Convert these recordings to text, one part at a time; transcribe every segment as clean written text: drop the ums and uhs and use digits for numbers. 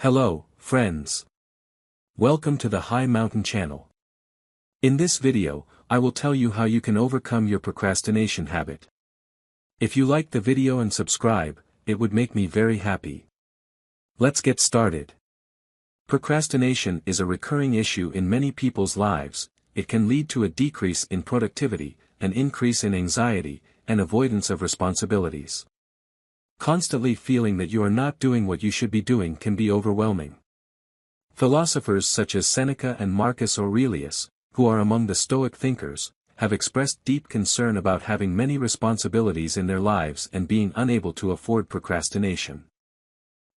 Hello, friends. Welcome to the Hight Mountain channel. In this video, I will tell you how you can overcome your procrastination habit. If you like the video and subscribe, it would make me very happy. Let's get started. Procrastination is a recurring issue in many people's lives. It can lead to a decrease in productivity, an increase in anxiety, and avoidance of responsibilities. Constantly feeling that you are not doing what you should be doing can be overwhelming. Philosophers such as Seneca and Marcus Aurelius, who are among the Stoic thinkers, have expressed deep concern about having many responsibilities in their lives and being unable to afford procrastination.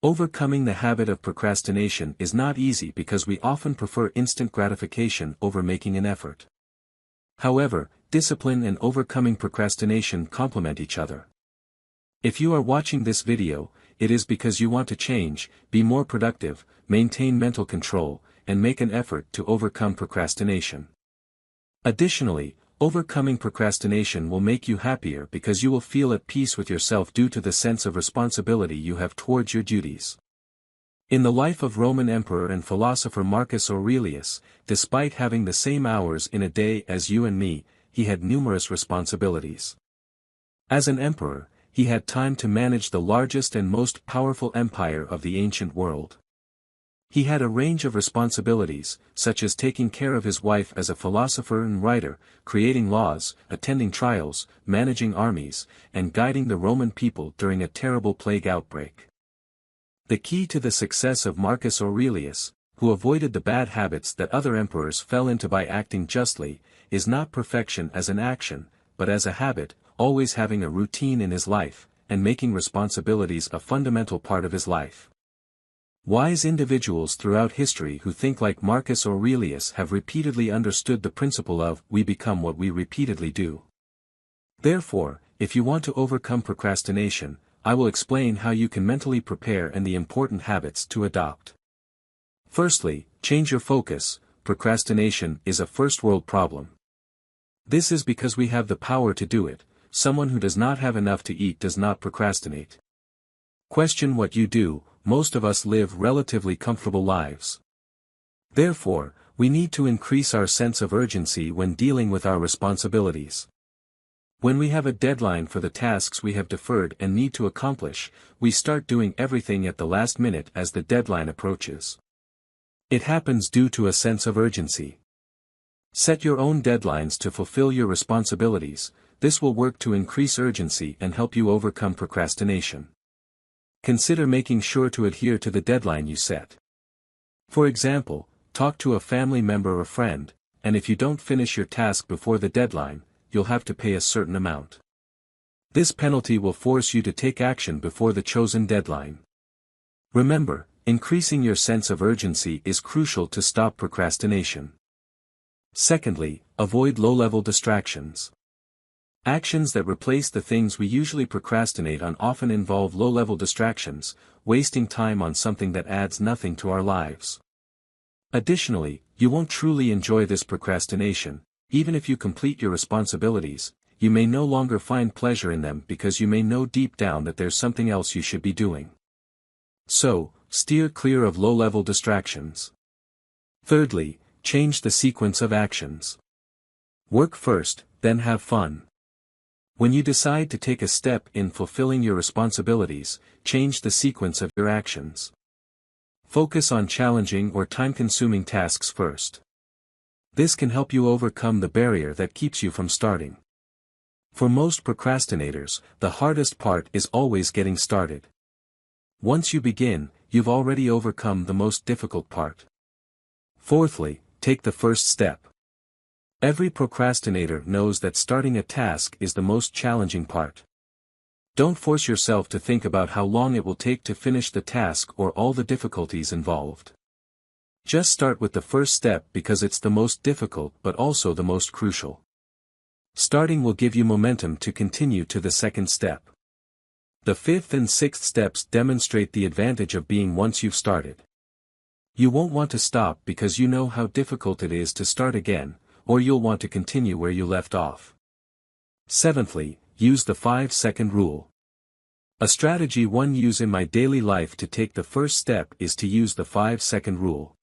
Overcoming the habit of procrastination is not easy because we often prefer instant gratification over making an effort. However, discipline and overcoming procrastination complement each other. If you are watching this video, it is because you want to change, be more productive, maintain mental control, and make an effort to overcome procrastination. Additionally, overcoming procrastination will make you happier because you will feel at peace with yourself due to the sense of responsibility you have towards your duties. In the life of Roman emperor and philosopher Marcus Aurelius, despite having the same hours in a day as you and me, he had numerous responsibilities. As an emperor, he had time to manage the largest and most powerful empire of the ancient world. He had a range of responsibilities, such as taking care of his wife as a philosopher and writer, creating laws, attending trials, managing armies, and guiding the Roman people during a terrible plague outbreak. The key to the success of Marcus Aurelius, who avoided the bad habits that other emperors fell into by acting justly, is not perfection as an action, but as a habit, always having a routine in his life, and making responsibilities a fundamental part of his life. Wise individuals throughout history who think like Marcus Aurelius have repeatedly understood the principle of we become what we repeatedly do. Therefore, if you want to overcome procrastination, I will explain how you can mentally prepare and the important habits to adopt. Firstly, change your focus. Procrastination is a first-world problem. This is because we have the power to do it. Someone who does not have enough to eat does not procrastinate. Question what you do. Most of us live relatively comfortable lives. Therefore, we need to increase our sense of urgency when dealing with our responsibilities. When we have a deadline for the tasks we have deferred and need to accomplish, we start doing everything at the last minute as the deadline approaches. It happens due to a sense of urgency. Set your own deadlines to fulfill your responsibilities. This will work to increase urgency and help you overcome procrastination. Consider making sure to adhere to the deadline you set. For example, talk to a family member or friend, and if you don't finish your task before the deadline, you'll have to pay a certain amount. This penalty will force you to take action before the chosen deadline. Remember, increasing your sense of urgency is crucial to stop procrastination. Secondly, avoid low-level distractions. Actions that replace the things we usually procrastinate on often involve low-level distractions, wasting time on something that adds nothing to our lives. Additionally, you won't truly enjoy this procrastination. Even if you complete your responsibilities, you may no longer find pleasure in them because you may know deep down that there's something else you should be doing. So, steer clear of low-level distractions. Thirdly, change the sequence of actions. Work first, then have fun. When you decide to take a step in fulfilling your responsibilities, change the sequence of your actions. Focus on challenging or time-consuming tasks first. This can help you overcome the barrier that keeps you from starting. For most procrastinators, the hardest part is always getting started. Once you begin, you've already overcome the most difficult part. Fourthly, take the first step. Every procrastinator knows that starting a task is the most challenging part. Don't force yourself to think about how long it will take to finish the task or all the difficulties involved. Just start with the first step because it's the most difficult but also the most crucial. Starting will give you momentum to continue to the second step. The fifth and sixth steps demonstrate the advantage of being once you've started. You won't want to stop because you know how difficult it is to start again, or you'll want to continue where you left off. Seventhly, use the 5-second rule. A strategy one use in my daily life to take the first step is to use the 5-second rule.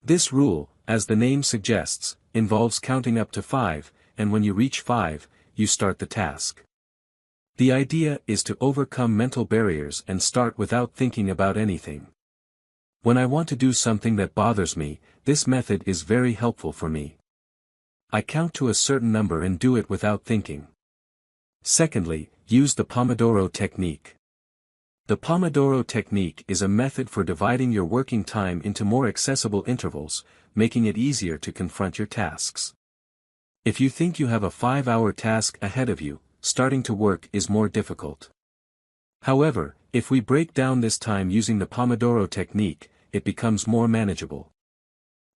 This rule, as the name suggests, involves counting up to 5, and when you reach 5, you start the task. The idea is to overcome mental barriers and start without thinking about anything. When I want to do something that bothers me, this method is very helpful for me. I count to a certain number and do it without thinking. Secondly, use the Pomodoro technique. The Pomodoro technique is a method for dividing your working time into more accessible intervals, making it easier to confront your tasks. If you think you have a 5-hour task ahead of you, starting to work is more difficult. However, if we break down this time using the Pomodoro technique, it becomes more manageable.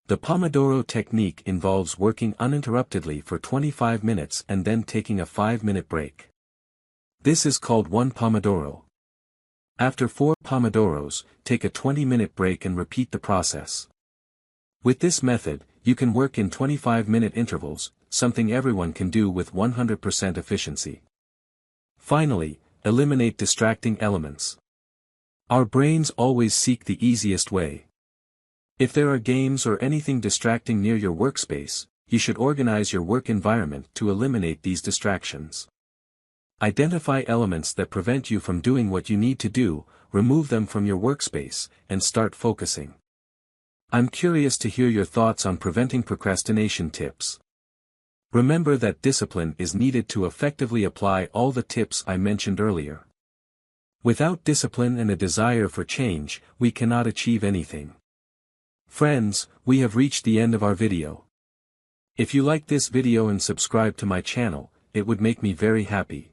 The Pomodoro technique involves working uninterruptedly for 25 minutes and then taking a 5-minute break. This is called 1 Pomodoro. After 4 Pomodoros, take a 20-minute break and repeat the process. With this method, you can work in 25-minute intervals, something everyone can do with 100% efficiency. Finally, eliminate distracting elements. Our brains always seek the easiest way. If there are games or anything distracting near your workspace, you should organize your work environment to eliminate these distractions. Identify elements that prevent you from doing what you need to do, remove them from your workspace, and start focusing. I'm curious to hear your thoughts on preventing procrastination tips. Remember that discipline is needed to effectively apply all the tips I mentioned earlier. Without discipline and a desire for change, we cannot achieve anything. Friends, we have reached the end of our video. If you like this video and subscribe to my channel, it would make me very happy.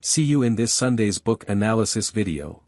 See you in this Sunday's book analysis video.